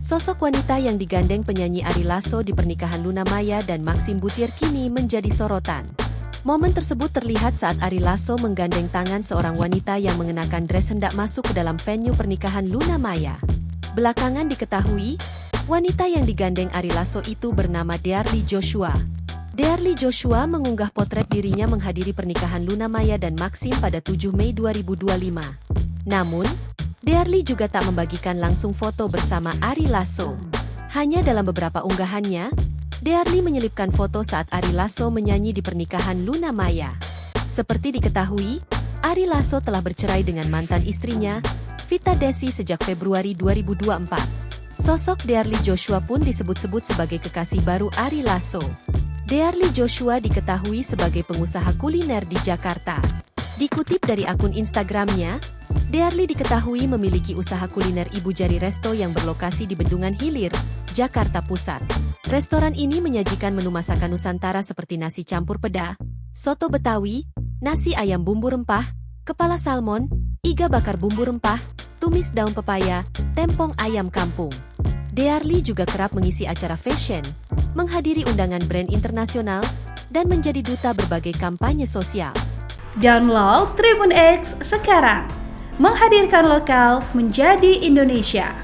Sosok wanita yang digandeng penyanyi Ari Lasso di pernikahan Luna Maya dan Maxim Butier kini menjadi sorotan. Momen tersebut terlihat saat Ari Lasso menggandeng tangan seorang wanita yang mengenakan dress hendak masuk ke dalam venue pernikahan Luna Maya. Belakangan diketahui, wanita yang digandeng Ari Lasso itu bernama Dearly Joshua. Dearly Joshua mengunggah potret dirinya menghadiri pernikahan Luna Maya dan Maxim pada 7 Mei 2025. Namun, Dearly juga tak membagikan langsung foto bersama Ari Lasso. Hanya dalam beberapa unggahannya, Dearly menyelipkan foto saat Ari Lasso menyanyi di pernikahan Luna Maya. Seperti diketahui, Ari Lasso telah bercerai dengan mantan istrinya, Vita Desi sejak Februari 2024. Sosok Dearly Joshua pun disebut-sebut sebagai kekasih baru Ari Lasso. Dearly Joshua diketahui sebagai pengusaha kuliner di Jakarta. Dikutip dari akun Instagramnya, Dearly diketahui memiliki usaha kuliner Ibu Jari Resto yang berlokasi di Bendungan Hilir, Jakarta Pusat. Restoran ini menyajikan menu masakan Nusantara seperti nasi campur peda, soto Betawi, nasi ayam bumbu rempah, kepala salmon, iga bakar bumbu rempah, tumis daun pepaya, tempong ayam kampung. Dearly juga kerap mengisi acara fashion, menghadiri undangan brand internasional, dan menjadi duta berbagai kampanye sosial. Download Tribun X sekarang, menghadirkan lokal menjadi Indonesia.